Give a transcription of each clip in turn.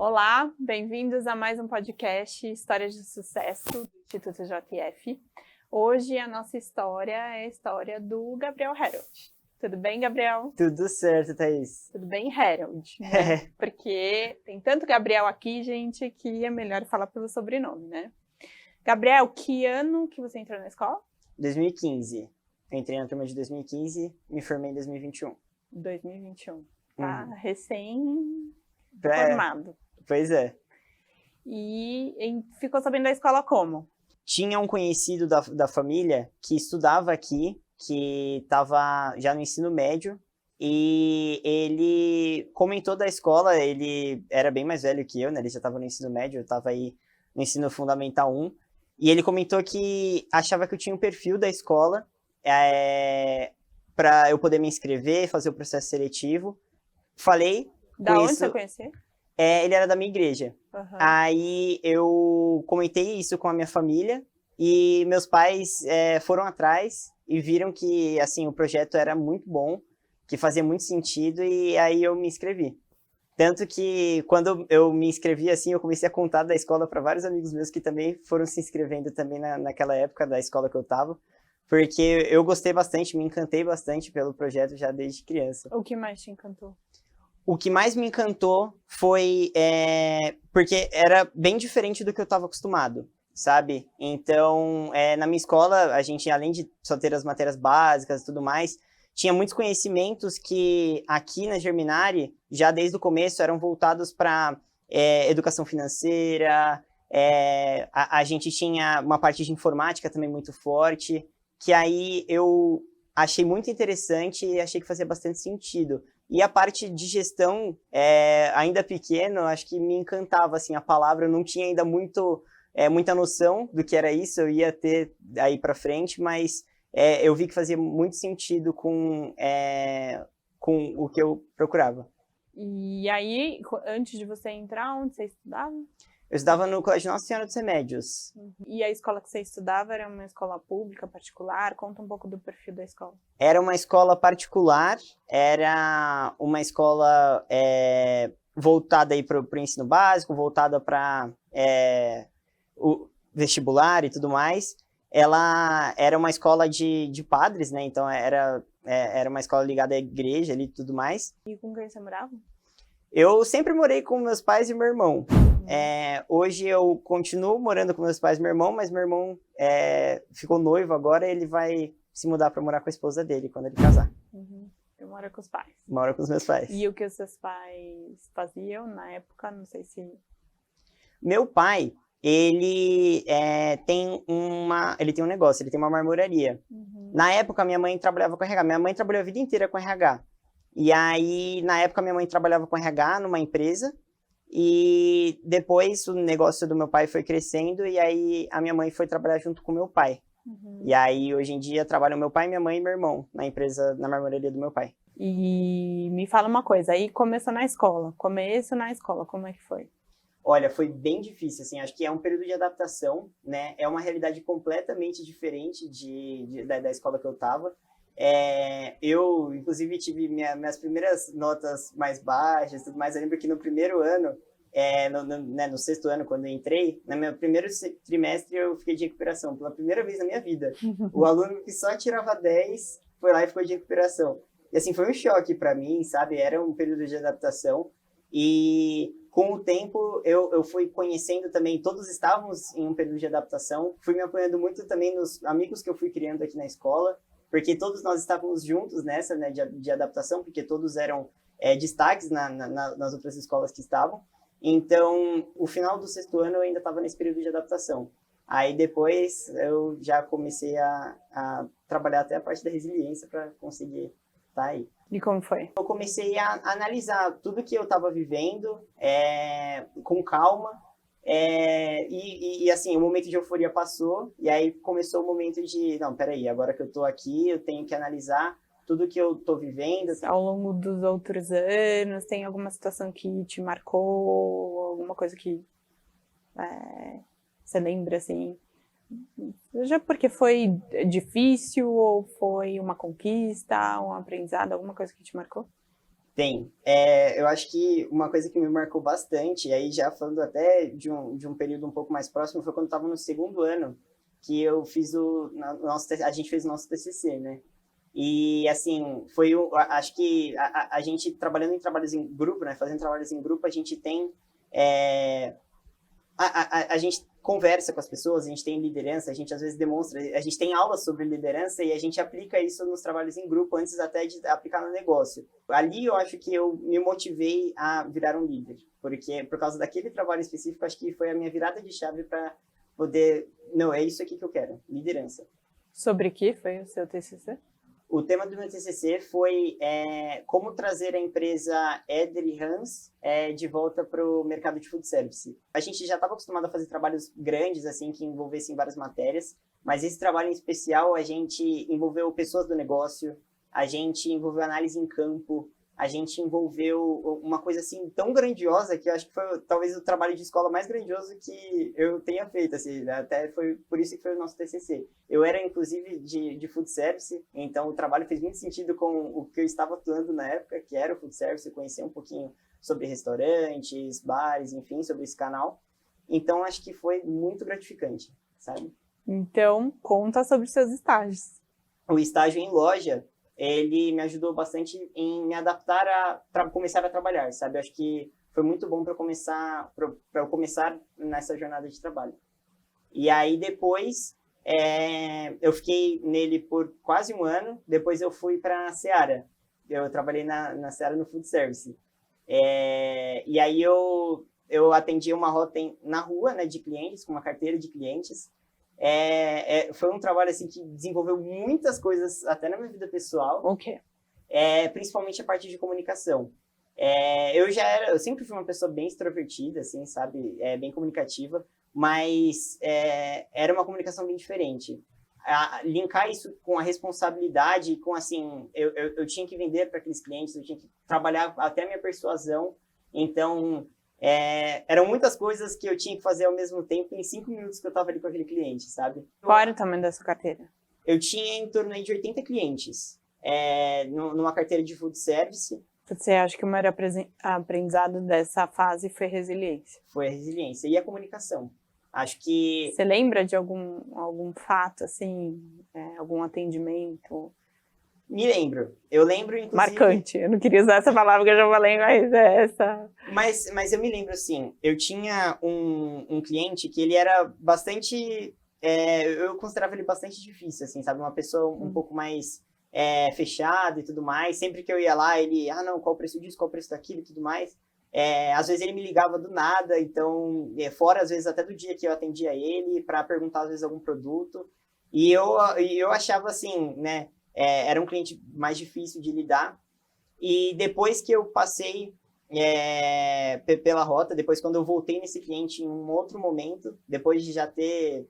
Olá, bem-vindos a mais um podcast Histórias de Sucesso do Instituto JF. Hoje a nossa história é a história do Gabriel Harold. Tudo bem, Gabriel? Tudo certo, Thaís. Tudo bem, Harold, né? Porque tem tanto Gabriel aqui, gente, que é melhor falar pelo sobrenome, né? Gabriel, que ano que você entrou na escola? 2015. Eu entrei na turma de 2015, me formei em 2021. 2021. Tá recém-formado. Pois é. E ficou sabendo da escola como? Tinha um conhecido da família que estudava aqui, que estava já no ensino médio, e ele comentou da escola. Ele era bem mais velho que eu, né? Ele já estava no ensino médio, eu estava aí no ensino fundamental 1, e ele comentou que achava que eu tinha um perfil da escola para eu poder me inscrever, fazer o processo seletivo. Falei. Da onde você conheceu? Ele era da minha igreja. Uhum. Aí eu comentei isso com a minha família e meus pais foram atrás e viram que assim, o projeto era muito bom, que fazia muito sentido, e aí eu me inscrevi. Tanto que quando eu me inscrevi, assim, eu comecei a contar da escola para vários amigos meus que também foram se inscrevendo também naquela época da escola que eu estava, porque eu gostei bastante, me encantei bastante pelo projeto já desde criança. O que mais te encantou? O que mais me encantou foi porque era bem diferente do que eu estava acostumado, sabe? Então, na minha escola, a gente, além de só ter as matérias básicas e tudo mais, tinha muitos conhecimentos que aqui na Germinari, já desde o começo, eram voltados para educação financeira. A gente tinha uma parte de informática também muito forte, que aí eu achei muito interessante e achei que fazia bastante sentido. E a parte de gestão, ainda pequeno, acho que me encantava, assim, a palavra. Eu não tinha ainda muita noção do que era isso, eu ia ter aí para frente, mas eu vi que fazia muito sentido com o que eu procurava. E aí, antes de você entrar, onde você estudava? Eu estudava no Colégio Nossa Senhora dos Remédios. E a escola que você estudava era uma escola pública, particular? Conta um pouco do perfil da escola. Era uma escola particular, era uma escola voltada aí para o ensino básico, voltada para o vestibular e tudo mais. Ela era uma escola de padres, né? Então era uma escola ligada à igreja ali e tudo mais. E com quem você morava? Eu sempre morei com meus pais e meu irmão. Hoje eu continuo morando com meus pais e meu irmão, mas meu irmão ficou noivo agora, ele vai se mudar para morar com a esposa dele quando ele casar. Uhum. Eu moro com os pais. Moro com os meus pais. E o que os seus pais faziam na época? Não sei se... Meu pai, ele tem um negócio, ele tem uma marmoraria. Uhum. Na época, minha mãe trabalhava com RH. Minha mãe trabalhou a vida inteira com RH. E aí, na época, minha mãe trabalhava com RH numa empresa. E depois o negócio do meu pai foi crescendo, e aí a minha mãe foi trabalhar junto com meu pai. Uhum. E aí, hoje em dia, trabalham meu pai, minha mãe e meu irmão na empresa, na marmoraria do meu pai. E me fala uma coisa, aí começou na escola. Começo na escola, como é que foi? Olha, foi bem difícil, assim, acho que é um período de adaptação, né? É uma realidade completamente diferente da escola que eu estava. Eu, inclusive, tive minhas primeiras notas mais baixas, tudo mais. Eu lembro que no primeiro ano, no sexto ano, quando eu entrei, no meu primeiro trimestre eu fiquei de recuperação, pela primeira vez na minha vida. O aluno que só tirava 10 foi lá e ficou de recuperação. E assim, foi um choque para mim, sabe? Era um período de adaptação. E com o tempo eu fui conhecendo também, todos estávamos em um período de adaptação. Fui me apoiando muito também nos amigos que eu fui criando aqui na escola, porque todos nós estávamos juntos nessa, né, de adaptação, porque todos eram destaques nas outras escolas que estavam. Então, o final do sexto ano eu ainda estava nesse período de adaptação. Aí depois eu já comecei a trabalhar até a parte da resiliência para conseguir estar aí. E como foi? Eu comecei a analisar tudo que eu estava vivendo com calma. E assim, o momento de euforia passou, e aí começou o momento de, não, peraí, agora que eu tô aqui, eu tenho que analisar tudo que eu tô vivendo. Ao longo dos outros anos, tem alguma situação que te marcou, alguma coisa que você lembra, assim? Já porque foi difícil, ou foi uma conquista, um aprendizado, alguma coisa que te marcou? Tem. Eu acho que uma coisa que me marcou bastante, e aí já falando até de um período um pouco mais próximo, foi quando eu estava no segundo ano, que eu fiz a gente fez o nosso TCC, né? E, assim, acho que a gente trabalhando em trabalhos em grupo, né? Fazendo trabalhos em grupo, a gente tem... a gente conversa com as pessoas, a gente tem liderança, a gente às vezes demonstra, a gente tem aulas sobre liderança e a gente aplica isso nos trabalhos em grupo antes até de aplicar no negócio. Ali eu acho que eu me motivei a virar um líder, porque por causa daquele trabalho específico, acho que foi a minha virada de chave para poder, não, é isso aqui que eu quero, liderança. Sobre o que foi o seu TCC? O tema do meu TCC foi como trazer a empresa Eder e Hans de volta para o mercado de food service. A gente já estava acostumado a fazer trabalhos grandes, assim, que envolvessem várias matérias, mas esse trabalho em especial a gente envolveu pessoas do negócio, a gente envolveu análise em campo, a gente envolveu uma coisa assim tão grandiosa que eu acho que foi talvez o trabalho de escola mais grandioso que eu tenha feito, assim, né? Até foi por isso que foi o nosso TCC. Eu era, inclusive, de food service, então o trabalho fez muito sentido com o que eu estava atuando na época, que era o food service, eu conhecia um pouquinho sobre restaurantes, bares, enfim, sobre esse canal. Então, acho que foi muito gratificante, sabe? Então, conta sobre seus estágios. O estágio em loja, ele me ajudou bastante em me adaptar a começar a trabalhar, sabe? Acho que foi muito bom para eu começar nessa jornada de trabalho. E aí depois eu fiquei nele por quase um ano. Depois eu fui para a Seara. Eu trabalhei na Seara no food service. E aí eu atendia uma rota na rua, né, de clientes, com uma carteira de clientes. Foi um trabalho assim que desenvolveu muitas coisas até na minha vida pessoal. O quê? Principalmente a parte de comunicação. Eu sempre fui uma pessoa bem extrovertida, assim, sabe, bem comunicativa, mas era uma comunicação bem diferente. Linkar isso com a responsabilidade, com assim, eu tinha que vender para aqueles clientes, eu tinha que trabalhar até a minha persuasão, então eram muitas coisas que eu tinha que fazer ao mesmo tempo em 5 minutos que eu estava ali com aquele cliente, sabe? Qual era o tamanho da sua carteira? Eu tinha em torno aí de 80 clientes, numa carteira de food service. Você acha que o maior aprendizado dessa fase foi resiliência? Foi a resiliência e a comunicação. Acho que... Você lembra de algum fato, assim, algum atendimento? Me lembro. Eu lembro, inclusive... Marcante. Eu não queria usar essa palavra que eu já falei, mas é essa. Mas eu me lembro, assim, eu tinha um cliente que ele era bastante... eu considerava ele bastante difícil, assim, sabe? Uma pessoa um pouco mais fechada e tudo mais. Sempre que eu ia lá, ele... não, qual o preço disso, qual o preço daquilo e tudo mais. Às vezes ele me ligava do nada, então, fora às vezes até do dia que eu atendia ele, para perguntar às vezes algum produto. E eu achava assim, né, era um cliente mais difícil de lidar. E depois que eu passei pela rota, depois quando eu voltei nesse cliente em um outro momento, depois de já ter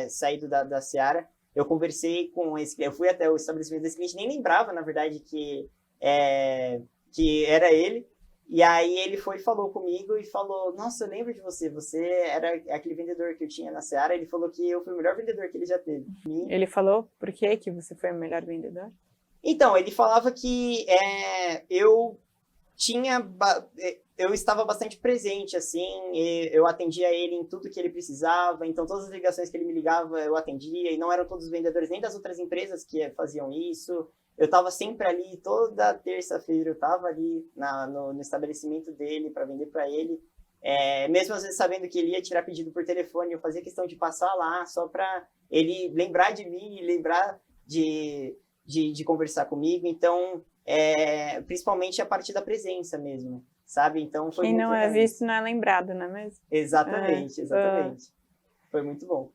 saído da Seara, eu conversei com esse cliente, eu fui até o estabelecimento desse cliente, nem lembrava, na verdade, que era ele. E aí ele foi e falou comigo e falou, nossa, eu lembro de você, você era aquele vendedor que eu tinha na Seara. Ele falou que eu fui o melhor vendedor que ele já teve. Ele falou por que você foi o melhor vendedor? Então, ele falava que eu estava bastante presente, assim, eu atendia ele em tudo que ele precisava, então todas as ligações que ele me ligava eu atendia, e não eram todos os vendedores nem das outras empresas que faziam isso. Eu estava sempre ali, toda terça-feira eu estava ali no estabelecimento dele para vender para ele, mesmo às vezes sabendo que ele ia tirar pedido por telefone, eu fazia questão de passar lá só para ele lembrar de mim, lembrar de conversar comigo. Então, principalmente a parte da presença mesmo, sabe? Então foi Quem muito não é legal. visto não é lembrado, não é mesmo? Exatamente, exatamente. Foi muito bom.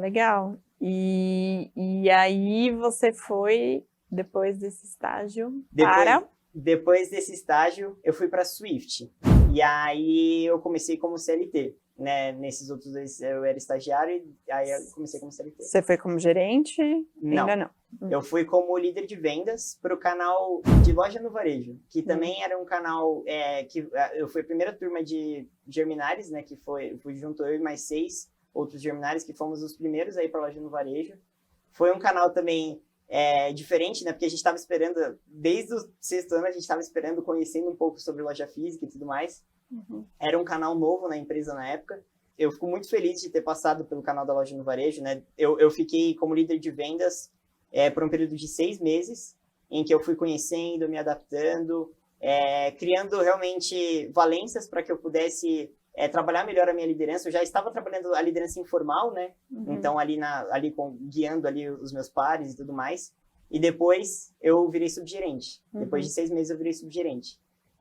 Legal. E aí você foi, depois desse estágio, Depois desse estágio, eu fui para a Swift. E aí eu comecei como CLT. Né? Nesses outros dois eu era estagiário, e aí eu comecei como CLT. Você foi como gerente? Não. Ainda não. Eu fui como líder de vendas para o canal de loja no varejo, que também era um canal que eu fui a primeira turma de Germinares, né? Que fui junto eu e mais 6 outros Germinares, que fomos os primeiros aí para loja no varejo. Foi um canal também diferente, né? Porque a gente estava esperando, desde o 6º ano, a gente estava esperando, conhecendo um pouco sobre loja física e tudo mais. Uhum. Era um canal novo na empresa na época. Eu fico muito feliz de ter passado pelo canal da Loja no Varejo, né? Eu fiquei como líder de vendas por um período de 6 meses, em que eu fui conhecendo, me adaptando, criando realmente valências para que eu pudesse trabalhar melhor a minha liderança. Eu já estava trabalhando a liderança informal, né? Uhum. Então, guiando ali os meus pares e tudo mais. E depois eu virei subgerente. Uhum. Depois de 6 meses eu virei subgerente.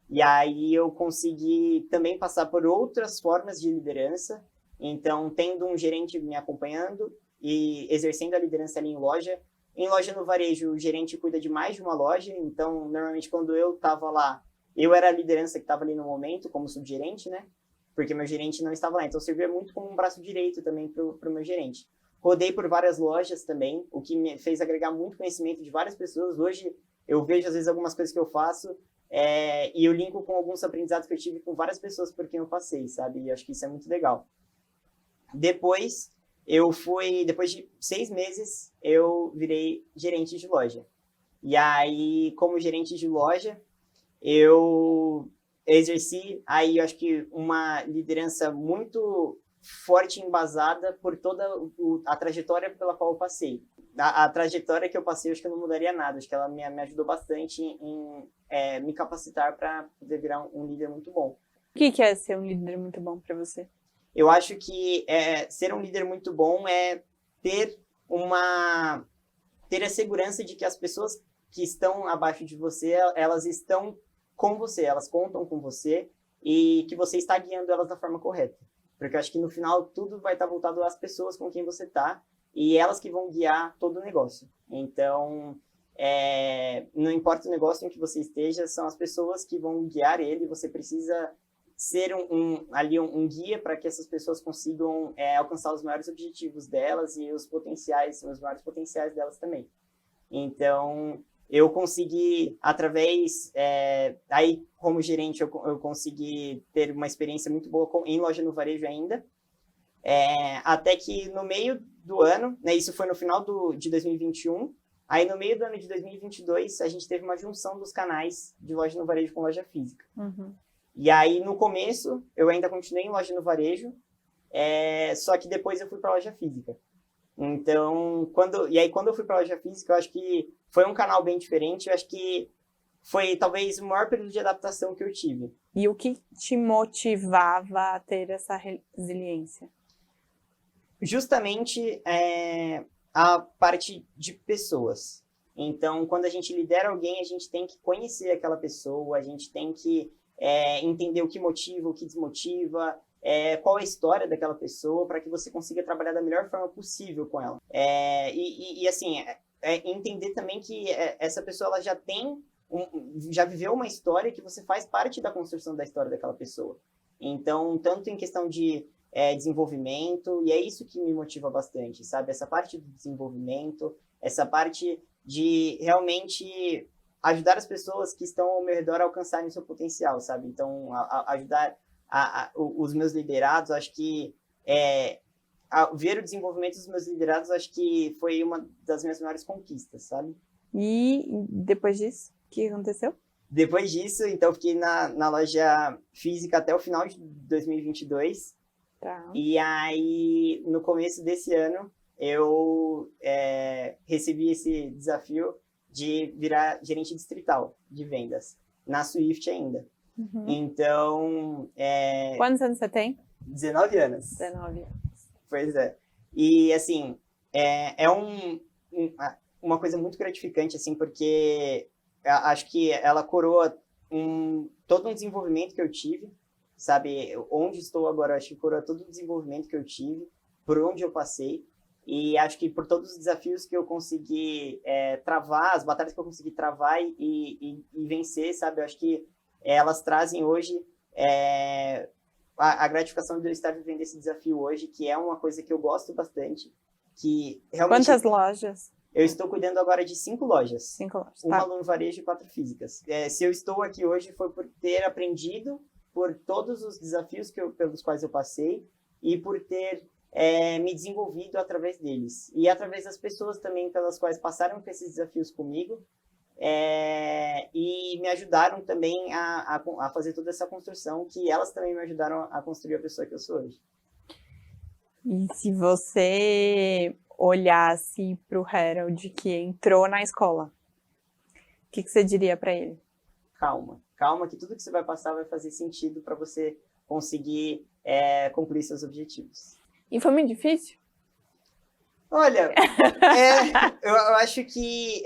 E aí eu consegui também passar por outras formas de liderança. Então, tendo um gerente me acompanhando e exercendo a liderança ali em loja. Em loja no varejo, o gerente cuida de mais de uma loja. Então, normalmente, quando eu estava lá, eu era a liderança que estava ali no momento, como subgerente, né? Porque meu gerente não estava lá. Então, eu servia muito como um braço direito também para o meu gerente. Rodei por várias lojas também, o que me fez agregar muito conhecimento de várias pessoas. Hoje, eu vejo, às vezes, algumas coisas que eu faço e eu linko com alguns aprendizados que eu tive com várias pessoas por quem eu passei, sabe? E acho que isso é muito legal. Depois de 6 meses, eu virei gerente de loja. E aí, como gerente de loja, eu exerci aí, eu acho que uma liderança muito forte e embasada por toda a trajetória pela qual eu passei. A trajetória que eu passei, eu acho que eu não mudaria nada. Acho que ela me ajudou bastante em me capacitar para poder virar um líder muito bom. O que é ser um líder muito bom para você? Eu acho que ser um líder muito bom é ter a segurança de que as pessoas que estão abaixo de você, elas estão com você, elas contam com você e que você está guiando elas da forma correta. Porque eu acho que no final tudo vai estar voltado às pessoas com quem você está e elas que vão guiar todo o negócio. Então, não importa o negócio em que você esteja, são as pessoas que vão guiar ele. Você precisa ser um guia para que essas pessoas consigam alcançar os maiores objetivos delas e os maiores potenciais delas também. Então, eu consegui, através, aí como gerente, eu consegui ter uma experiência muito boa em loja no varejo ainda, até que no meio do ano, né, isso foi no final de 2021, aí no meio do ano de 2022, a gente teve uma junção dos canais de loja no varejo com loja física. Uhum. E aí, no começo, eu ainda continuei em loja no varejo, só que depois eu fui para loja física. Então, quando eu fui para loja física, eu acho que foi um canal bem diferente. Eu acho que foi talvez o maior período de adaptação que eu tive. E o que te motivava a ter essa resiliência? Justamente a parte de pessoas. Então, quando a gente lidera alguém, a gente tem que conhecer aquela pessoa, a gente tem que entender o que motiva, o que desmotiva, qual é a história daquela pessoa, para que você consiga trabalhar da melhor forma possível com ela. Assim, entender também que essa pessoa ela já viveu uma história que você faz parte da construção da história daquela pessoa. Então, tanto em questão de desenvolvimento, e é isso que me motiva bastante, sabe? Essa parte do desenvolvimento, essa parte de realmente ajudar as pessoas que estão ao meu redor a alcançarem o seu potencial, sabe? Então, ajudar os meus liderados, acho que ver o desenvolvimento dos meus liderados, acho que foi uma das minhas maiores conquistas, sabe? E depois disso, o que aconteceu? Depois disso, então, eu fiquei na loja física até o final de 2022. Tá. E aí, no começo desse ano, eu recebi esse desafio de virar gerente distrital de vendas, na Swift ainda. Uhum. Então... Quantos anos você tem? 19 anos. 19 anos. Pois é. E, assim, uma coisa muito gratificante, assim, porque acho que ela coroa todo um desenvolvimento que eu tive, sabe? Onde estou agora, acho que coroa todo o desenvolvimento que eu tive, por onde eu passei, e acho que por todos os desafios que eu consegui travar, as batalhas que eu consegui travar e vencer, sabe? Eu acho que elas trazem hoje a gratificação de eu estar vivendo esse desafio hoje, que é uma coisa que eu gosto bastante, que realmente... Quantas lojas? Eu estou cuidando agora de 5 lojas. 5 lojas. Uma Tá. no varejo e 4 físicas. Se eu estou aqui hoje foi por ter aprendido, por todos os desafios pelos quais eu passei e por ter me desenvolvido através deles. E através das pessoas também pelas quais passaram por esses desafios comigo, e me ajudaram também a fazer toda essa construção, que elas também me ajudaram a construir a pessoa que eu sou hoje. E se você olhasse para o Harold que entrou na escola, o que você diria para ele? Calma, que tudo que você vai passar vai fazer sentido para você conseguir concluir seus objetivos. E foi muito difícil? Olha, eu acho que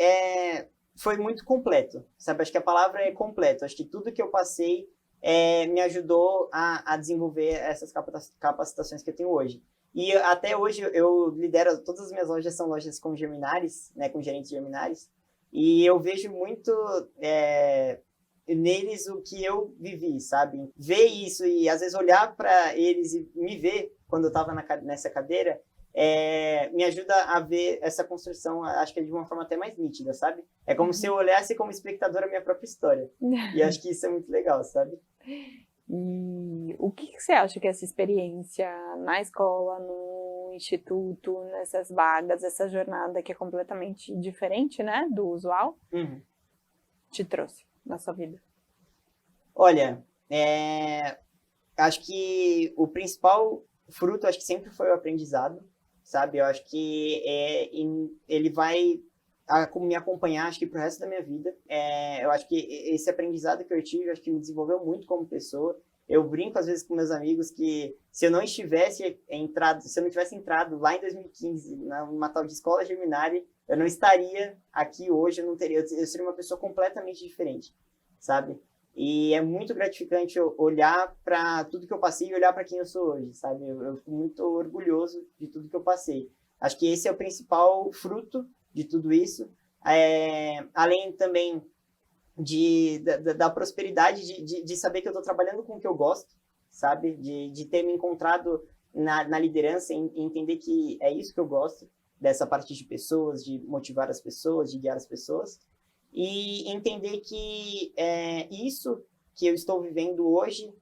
foi muito completo, sabe? Acho que a palavra é completo. Acho que tudo que eu passei me ajudou a desenvolver essas capacitações que eu tenho hoje. E até hoje eu lidero, todas as minhas lojas são lojas com germinares, né, com gerentes germinares, e eu vejo muito neles o que eu vivi, sabe? Ver isso e às vezes olhar para eles e me ver quando eu estava nessa cadeira, me ajuda a ver essa construção, acho que de uma forma até mais nítida, sabe? É como se eu olhasse como espectador a minha própria história. E acho que isso é muito legal, sabe? E o que você acha que essa experiência na escola, no instituto, nessas vagas, essa jornada que é completamente diferente, né, do usual, te trouxe na sua vida? Olha, acho que o principal fruto, acho que sempre foi o aprendizado, sabe? Eu acho que ele vai me acompanhar, acho que pro resto da minha vida. Eu acho que esse aprendizado que eu tive, acho que me desenvolveu muito como pessoa. Eu brinco às vezes com meus amigos que se eu não tivesse entrado lá em 2015 numa tal de escola Geminari, eu não estaria aqui hoje, eu seria uma pessoa completamente diferente, sabe? E é muito gratificante olhar para tudo que eu passei e olhar para quem eu sou hoje, sabe? Eu fico muito orgulhoso de tudo que eu passei. Acho que esse é o principal fruto de tudo isso, além também da prosperidade, de saber que eu estou trabalhando com o que eu gosto, sabe? De ter me encontrado na liderança e entender que é isso que eu gosto, dessa parte de pessoas, de motivar as pessoas, de guiar as pessoas, e entender que isso que eu estou vivendo hoje,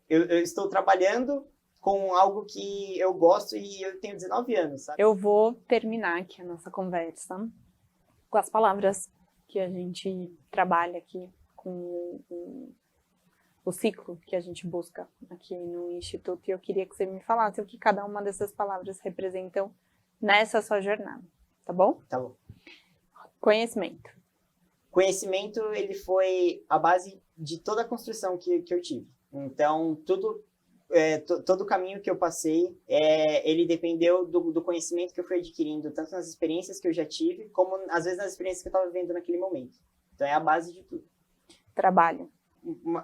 eu estou trabalhando com algo que eu gosto e eu tenho 19 anos, sabe? Eu vou terminar aqui a nossa conversa com as palavras que a gente trabalha aqui, com o ciclo que a gente busca aqui no Instituto. E eu queria que você me falasse o que cada uma dessas palavras representam nessa sua jornada, tá bom? Tá bom. Conhecimento. Conhecimento, ele foi a base de toda a construção que eu tive. Então, todo o caminho que eu passei, ele dependeu do conhecimento que eu fui adquirindo, tanto nas experiências que eu já tive, como às vezes nas experiências que eu estava vivendo naquele momento. Então, é a base de tudo. Trabalho.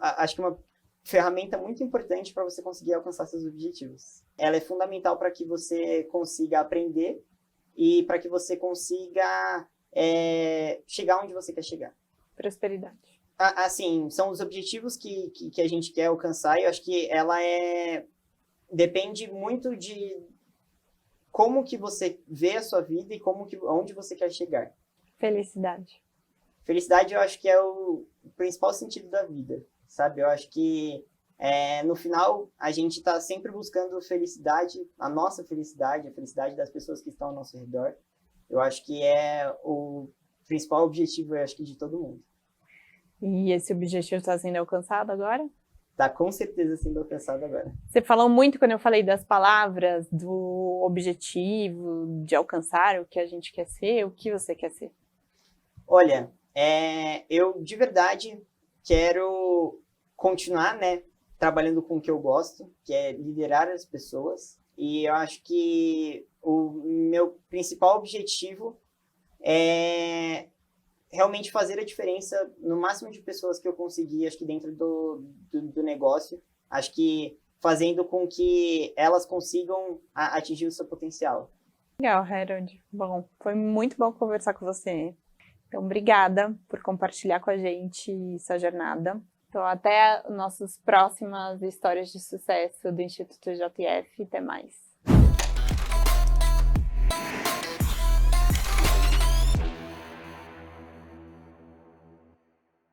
Acho que uma ferramenta muito importante para você conseguir alcançar seus objetivos. Ela é fundamental para que você consiga aprender e para que você consiga chegar onde você quer chegar. Prosperidade. Assim, são os objetivos que a gente quer alcançar, e eu acho que ela depende muito de como que você vê a sua vida e onde você quer chegar. Felicidade. Felicidade, eu acho que é o principal sentido da vida, sabe? Eu acho que no final a gente está sempre buscando felicidade, a nossa felicidade, a felicidade das pessoas que estão ao nosso redor. Eu acho que é o principal objetivo, eu acho que de todo mundo. E esse objetivo está sendo alcançado agora? Está com certeza sendo alcançado agora. Você falou muito quando eu falei das palavras, do objetivo, de alcançar o que a gente quer ser, o que você quer ser? Olha, eu de verdade quero continuar, né, trabalhando com o que eu gosto, que é liderar as pessoas. E eu acho que o meu principal objetivo é realmente fazer a diferença no máximo de pessoas que eu conseguir, acho que dentro do negócio. Acho que fazendo com que elas consigam atingir o seu potencial. Legal, Harold. Bom, foi muito bom conversar com você. Então, obrigada por compartilhar com a gente essa jornada. Então, até nossas próximas histórias de sucesso do Instituto JF. Até mais.